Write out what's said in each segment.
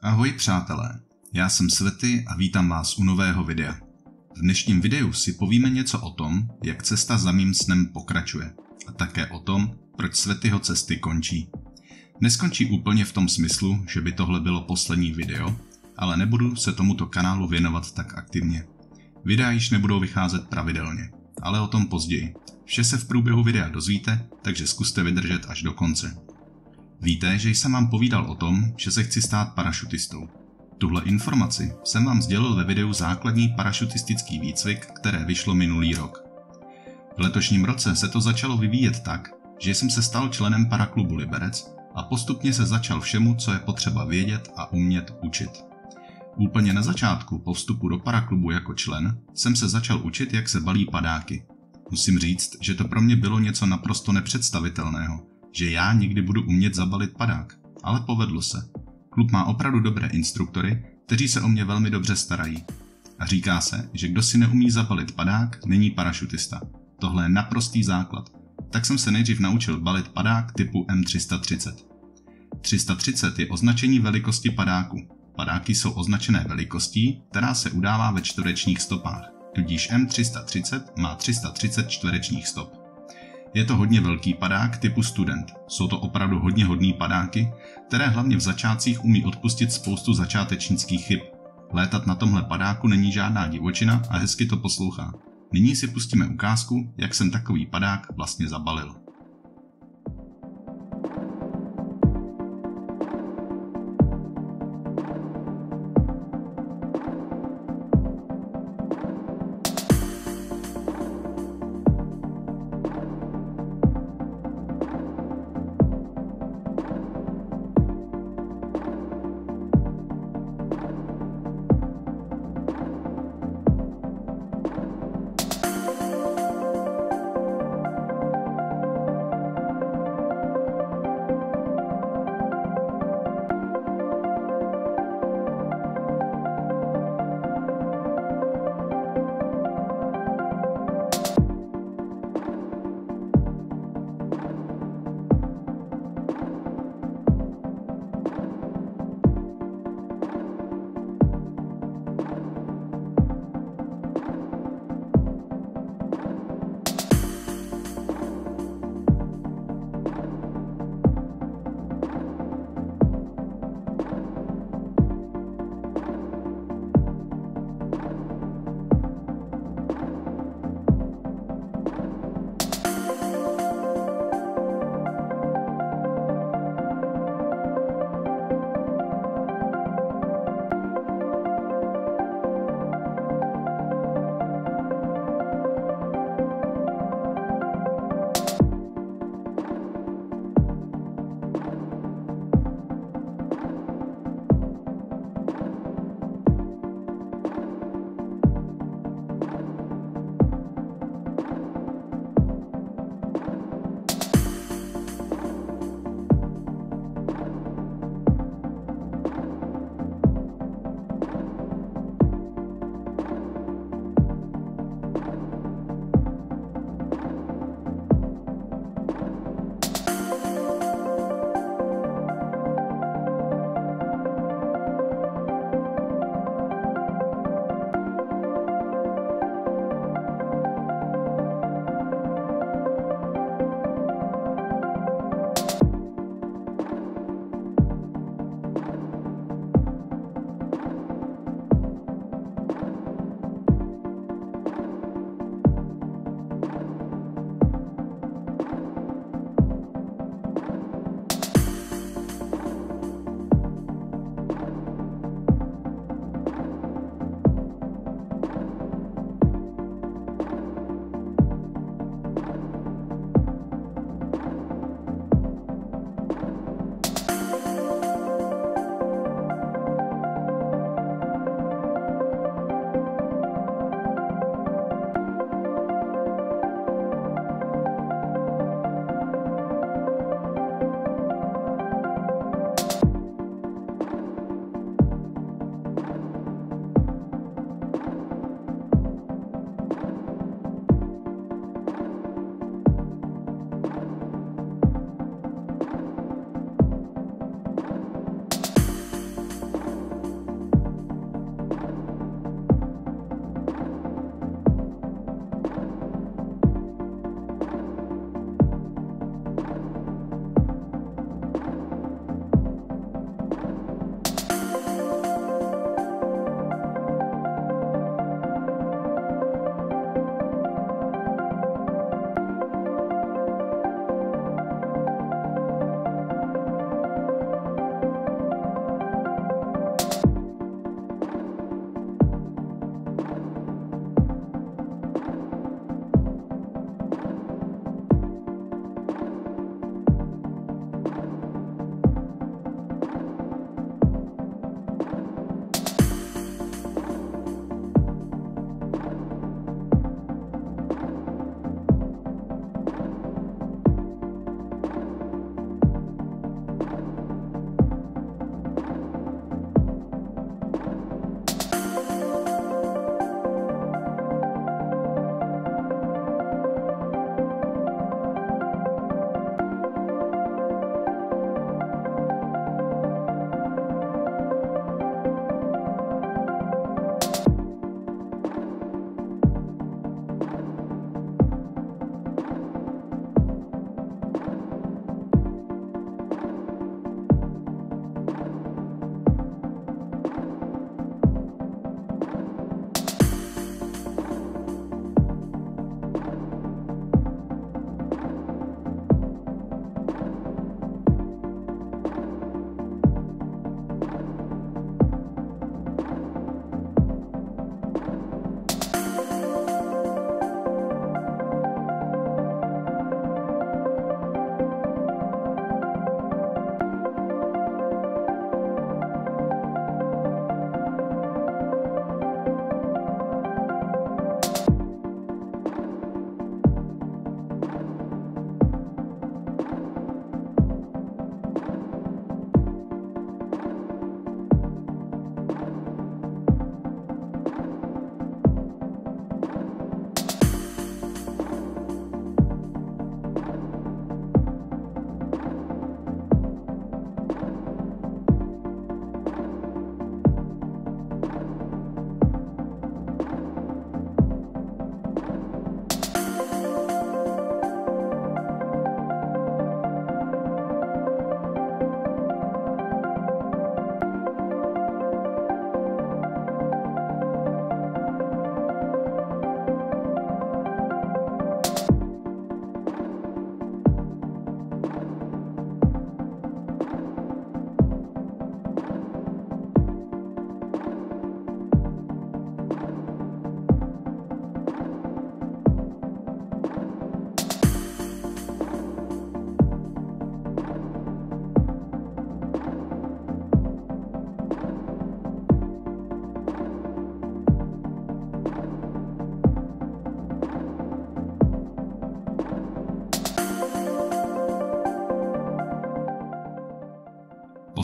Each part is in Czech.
Ahoj přátelé, já jsem Svety a vítám vás u nového videa. V dnešním videu si povíme něco o tom, jak cesta za mým snem pokračuje a také o tom, proč Svetyho cesty končí. Neskončí úplně v tom smyslu, že by tohle bylo poslední video, ale nebudu se tomuto kanálu věnovat tak aktivně. Videa již nebudou vycházet pravidelně, ale o tom později. Vše se v průběhu videa dozvíte, takže zkuste vydržet až do konce. Víte, že jsem vám povídal o tom, že se chci stát parašutistou. Tuhle informaci jsem vám sdělil ve videu Základní parašutistický výcvik, které vyšlo minulý rok. V letošním roce se to začalo vyvíjet tak, že jsem se stal členem paraklubu Liberec a postupně se začal všemu, co je potřeba vědět a umět, učit. Úplně na začátku po vstupu do paraklubu jako člen jsem se začal učit, jak se balí padáky. Musím říct, že to pro mě bylo něco naprosto nepředstavitelného, že já někdy budu umět zabalit padák, ale povedlo se. Klub má opravdu dobré instruktory, kteří se o mě velmi dobře starají. A říká se, že kdo si neumí zabalit padák, není parašutista. Tohle je naprostý základ. Tak jsem se nejdřív naučil balit padák typu M330. 330 je označení velikosti padáku. Padáky jsou označené velikostí, která se udává ve čtverečních stopách, tudíž M330 má 330 čtverečních stop. Je to hodně velký padák typu student. Jsou to opravdu hodně hodný padáky, které hlavně v začátcích umí odpustit spoustu začátečnických chyb. Létat na tomhle padáku není žádná divočina a hezky to poslouchá. Nyní si pustíme ukázku, jak jsem takový padák vlastně zabalil.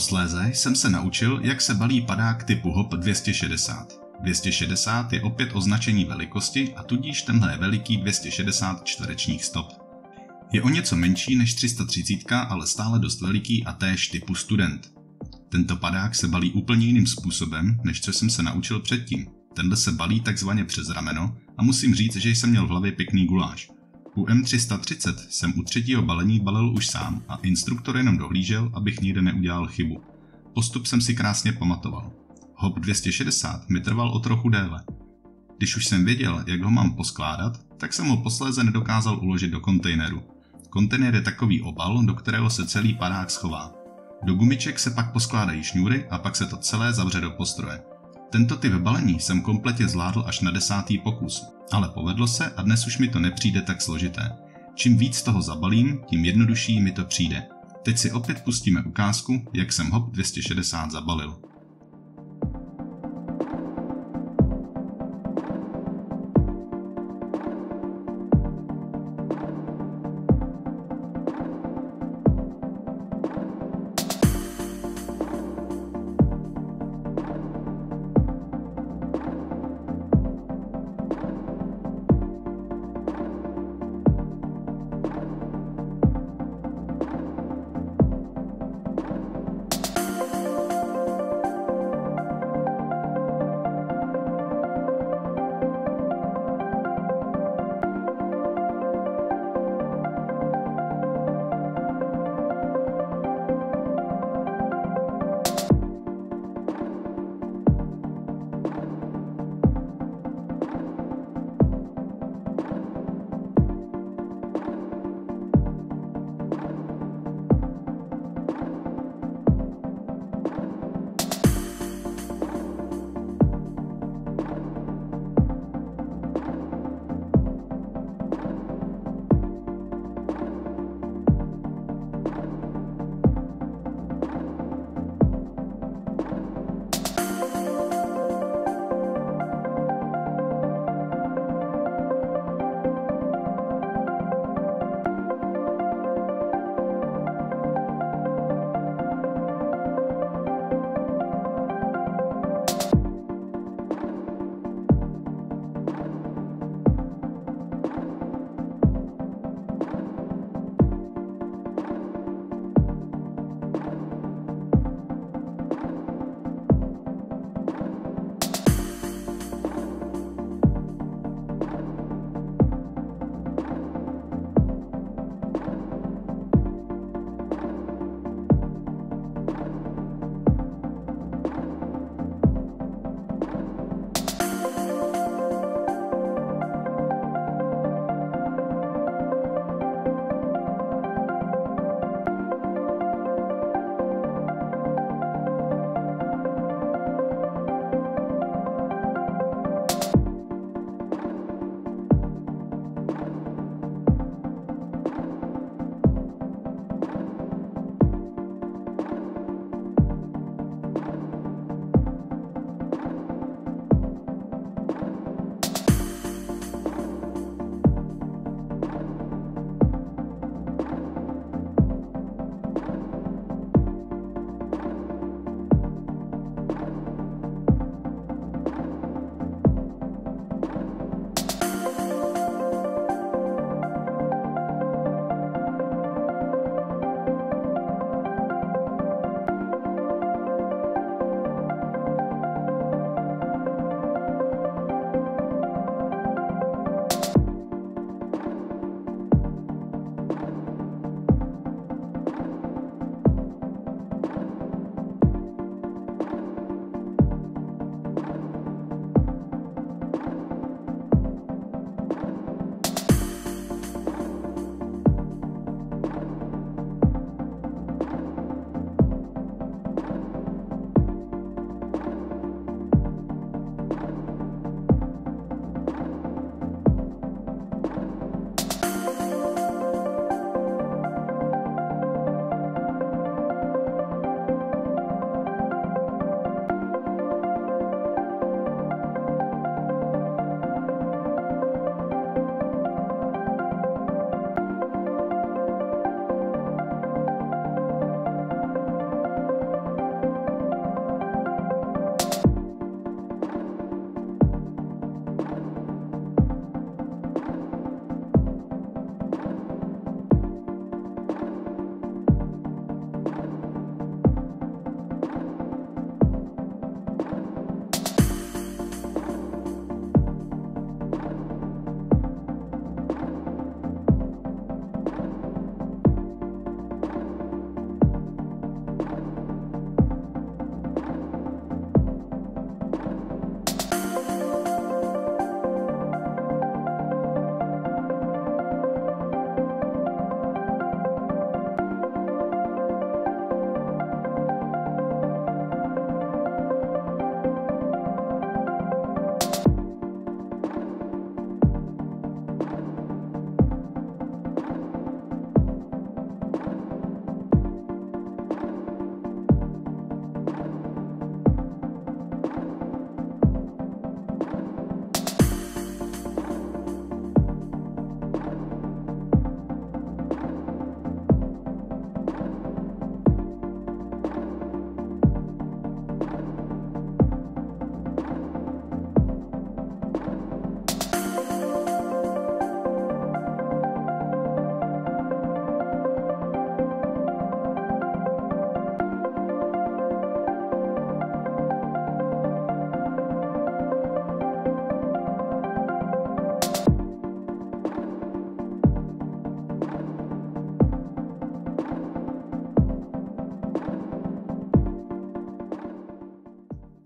Posléze jsem se naučil, jak se balí padák typu HOP 260. 260 je opět označení velikosti a tudíž tenhle je veliký 260 čtverečních stop. Je o něco menší než 330, ale stále dost veliký a též typu student. Tento padák se balí úplně jiným způsobem, než co jsem se naučil předtím. Tenhle se balí takzvaně přes rameno a musím říct, že jsem měl v hlavě pěkný guláš. U M330 jsem u třetího balení balil už sám a instruktor jenom dohlížel, abych nikde neudělal chybu. Postup jsem si krásně pamatoval. HOP 260 mi trval o trochu déle. Když už jsem věděl, jak ho mám poskládat, tak jsem ho posléze nedokázal uložit do kontejneru. Kontejner je takový obal, do kterého se celý padák schová. Do gumiček se pak poskládají šňůry a pak se to celé zavře do postroje. Tento typ balení jsem kompletně zvládl až na 10. pokus, ale povedlo se a dnes už mi to nepřijde tak složité. Čím víc toho zabalím, tím jednodušší mi to přijde. Teď si opět pustíme ukázku, jak jsem HOP 260 zabalil.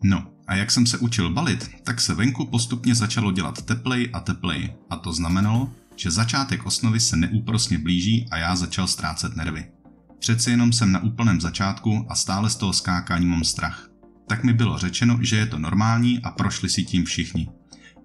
No a jak jsem se učil balit, tak se venku postupně začalo dělat teplej a teplej a to znamenalo, že začátek osnovy se neúprosně blíží a já začal ztrácet nervy. Přeci jenom jsem na úplném začátku a stále z toho skákání mám strach. Tak mi bylo řečeno, že je to normální a prošli si tím všichni.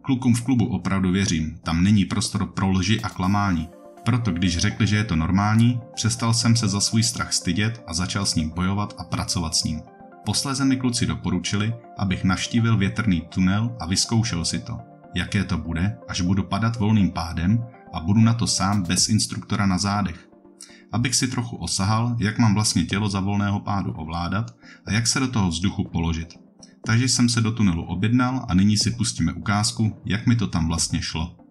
Klukům v klubu opravdu věřím, tam není prostor pro lži a klamání. Proto když řekli, že je to normální, přestal jsem se za svůj strach stydět a začal s ním bojovat a pracovat s ním. Posléze mi kluci doporučili, abych navštívil větrný tunel a vyzkoušel si to. Jaké to bude, až budu padat volným pádem a budu na to sám bez instruktora na zádech. Abych si trochu osahal, jak mám vlastně tělo za volného pádu ovládat a jak se do toho vzduchu položit. Takže jsem se do tunelu objednal a nyní si pustíme ukázku, jak mi to tam vlastně šlo.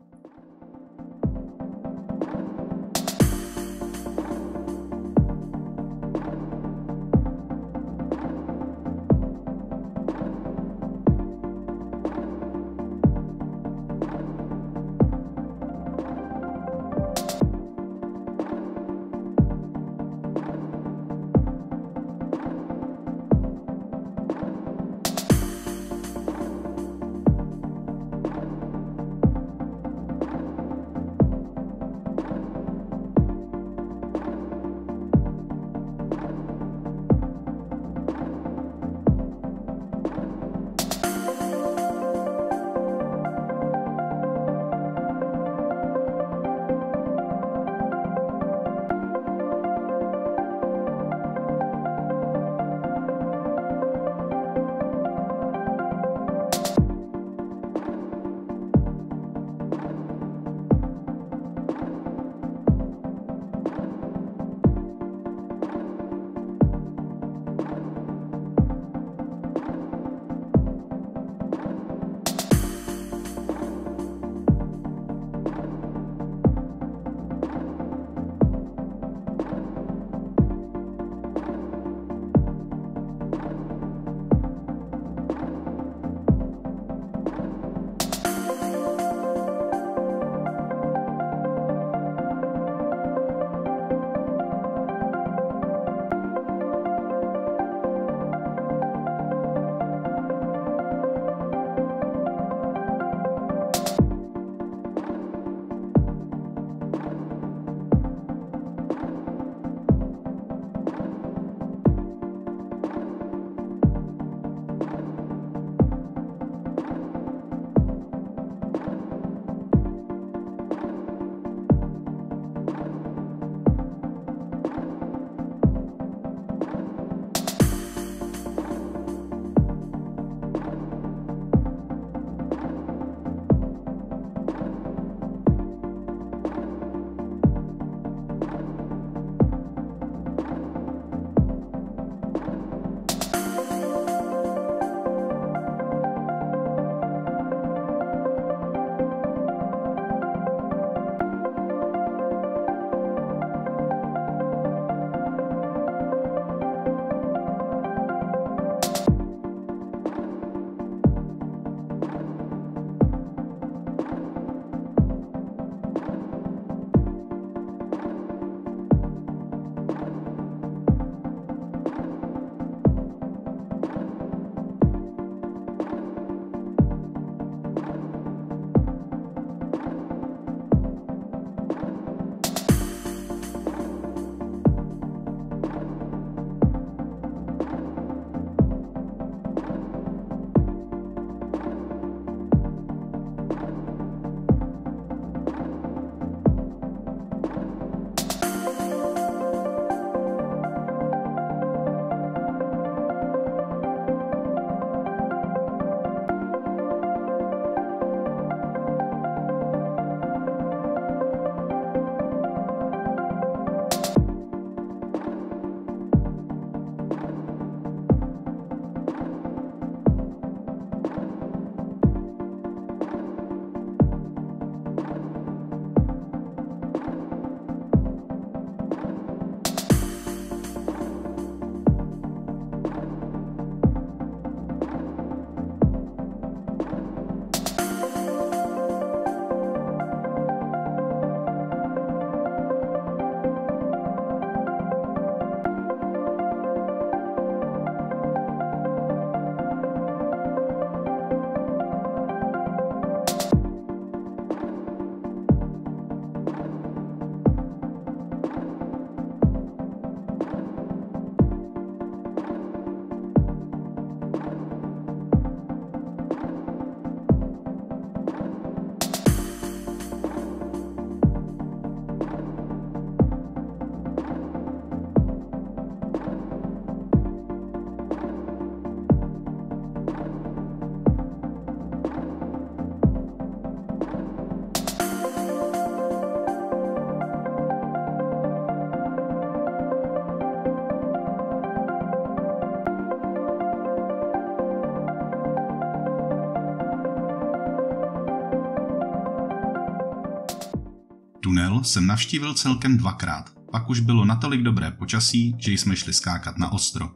Tunel jsem navštívil celkem 2krát, pak už bylo natolik dobré počasí, že jsme šli skákat na ostro.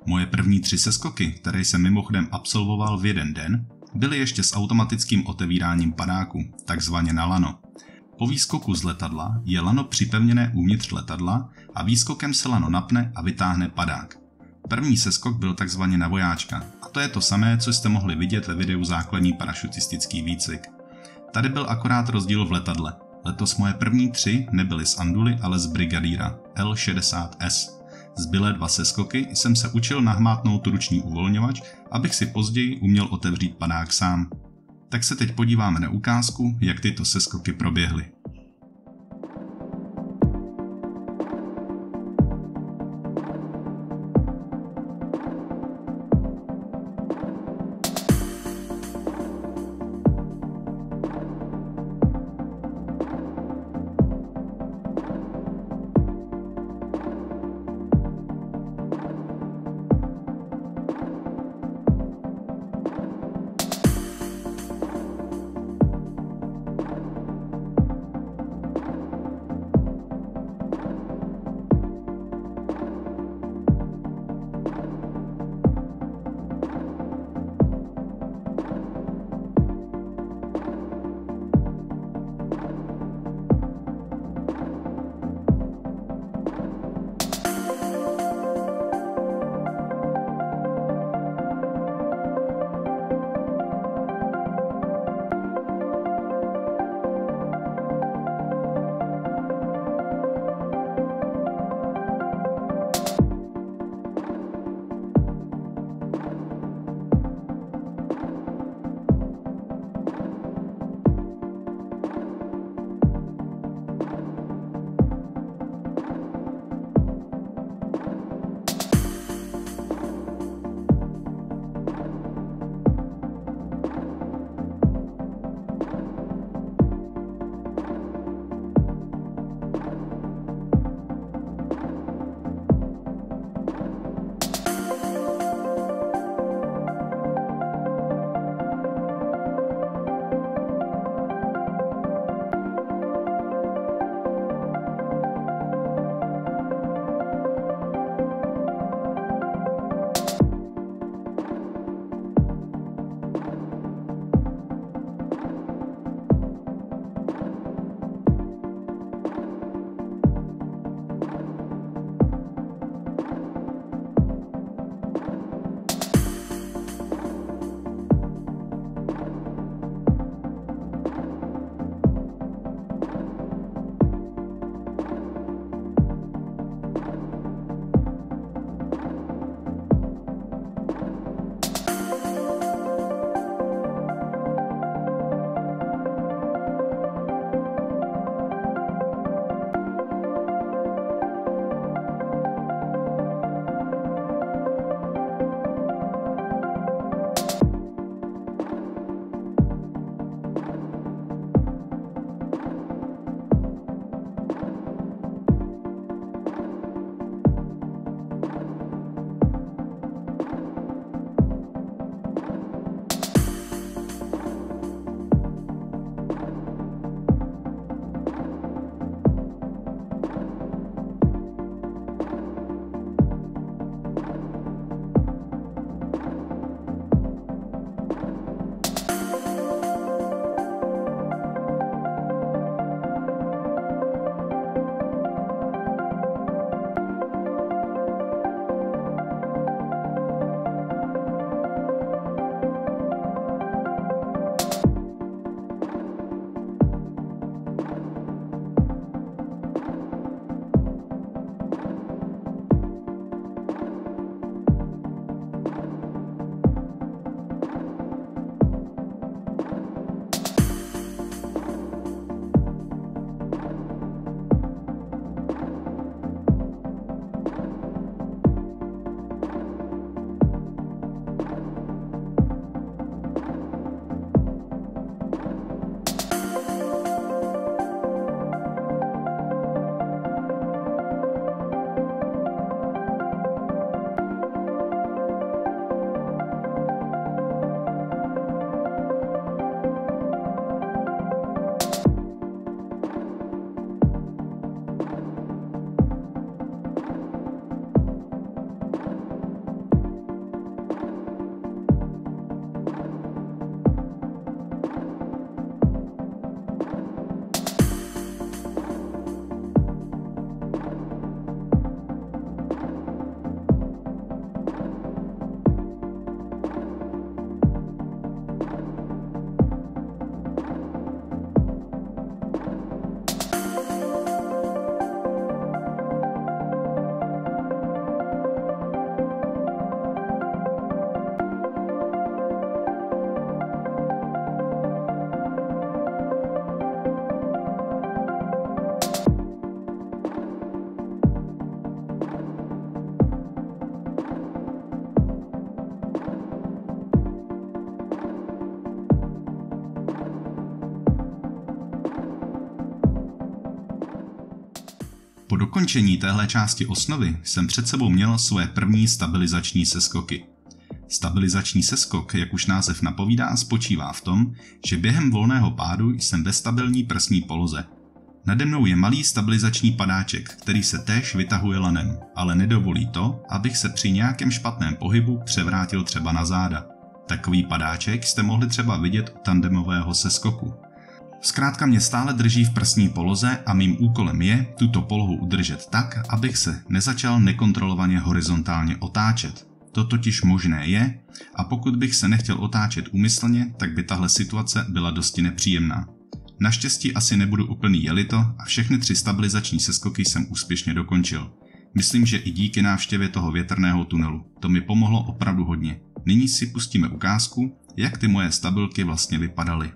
Moje první 3 seskoky, které jsem mimochodem absolvoval v jeden den, byly ještě s automatickým otevíráním padáku, takzvaně na lano. Po výskoku z letadla je lano připevněné uvnitř letadla a výskokem se lano napne a vytáhne padák. První seskok byl takzvaně na vojáčka a to je to samé, co jste mohli vidět ve videu Základní parašutistický výcvik. Tady byl akorát rozdíl v letadle. Letos moje první 3 nebyly z Anduly, ale z Brigadíra L-60S. Zbylé 2 seskoky jsem se učil nahmátnout ruční uvolňovač, abych si později uměl otevřít padák sám. Tak se teď podíváme na ukázku, jak tyto seskoky proběhly. Po dokončení téhle části osnovy jsem před sebou měl svoje první stabilizační seskoky. Stabilizační seskok, jak už název napovídá, spočívá v tom, že během volného pádu jsem ve stabilní prsní poloze. Nade mnou je malý stabilizační padáček, který se též vytahuje lanem, ale nedovolí to, abych se při nějakém špatném pohybu převrátil třeba na záda. Takový padáček jste mohli třeba vidět u tandemového seskoku. Zkrátka mě stále drží v prsní poloze a mým úkolem je tuto polohu udržet tak, abych se nezačal nekontrolovaně horizontálně otáčet. To totiž možné je a pokud bych se nechtěl otáčet úmyslně, tak by tahle situace byla dosti nepříjemná. Naštěstí asi nebudu úplný jelito a všechny 3 stabilizační seskoky jsem úspěšně dokončil. Myslím, že i díky návštěvě toho větrného tunelu. To mi pomohlo opravdu hodně. Nyní si pustíme ukázku, jak ty moje stabilky vlastně vypadaly.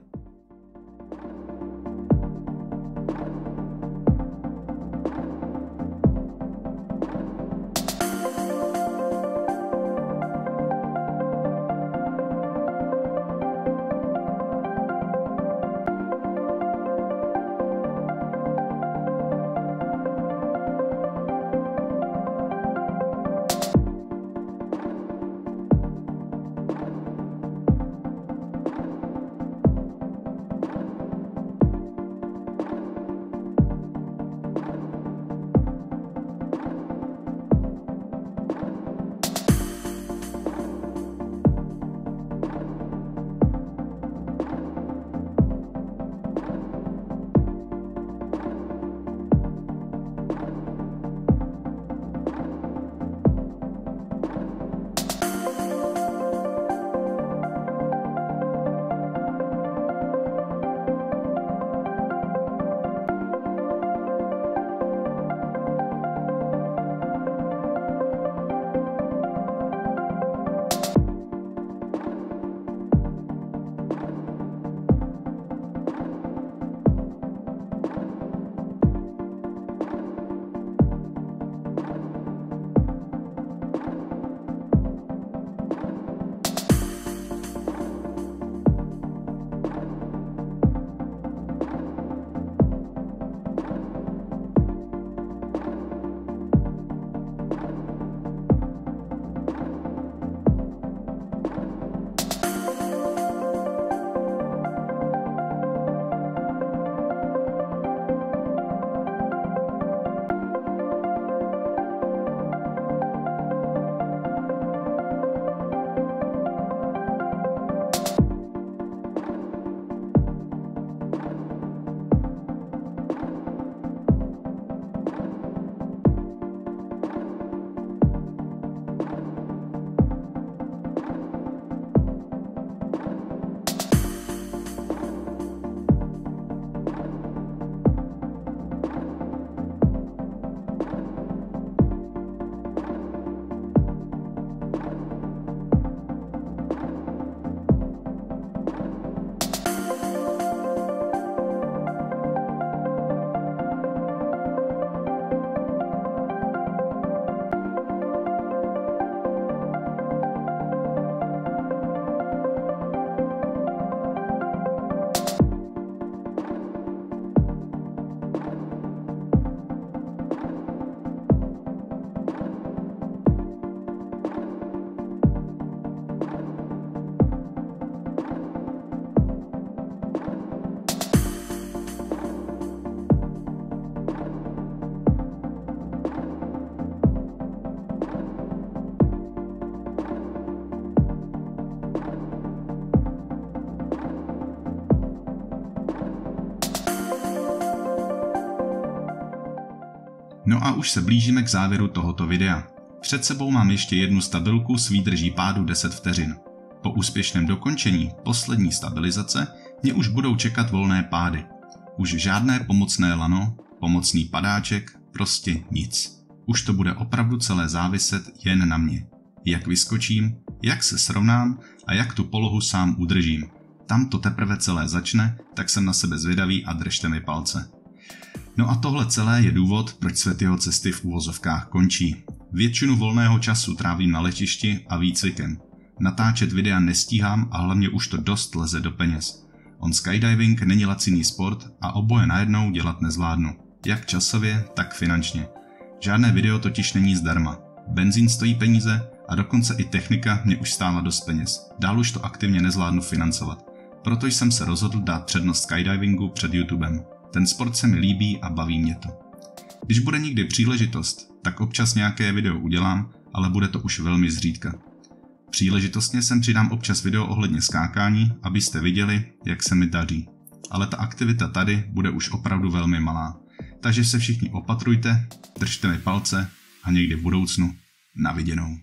No a už se blížíme k závěru tohoto videa. Před sebou mám ještě jednu stabilku s výdrží pádu 10 vteřin. Po úspěšném dokončení poslední stabilizace mě už budou čekat volné pády. Už žádné pomocné lano, pomocný padáček, prostě nic. Už to bude opravdu celé záviset jen na mě. Jak vyskočím, jak se srovnám a jak tu polohu sám udržím. Tam to teprve celé začne, tak jsem na sebe zvědavý a držte mi palce. No a tohle celé je důvod, proč Světyho cesty v uvozovkách končí. Většinu volného času trávím na letišti a výcvikem. Natáčet videa nestíhám a hlavně už to dost leze do peněz. On skydiving není laciný sport a oboje najednou dělat nezvládnu. jak časově, tak finančně. Žádné video totiž není zdarma. Benzín stojí peníze a dokonce i technika mě už stála dost peněz. Dál už to aktivně nezvládnu financovat. Proto jsem se rozhodl dát přednost skydivingu před YouTubem. Ten sport se mi líbí a baví mě to. Když bude někdy příležitost, tak občas nějaké video udělám, ale bude to už velmi zřídka. Příležitostně sem přidám občas video ohledně skákání, abyste viděli, jak se mi daří. Ale ta aktivita tady bude už opravdu velmi malá. Takže se všichni opatrujte, držte mi palce a někdy v budoucnu na viděnou.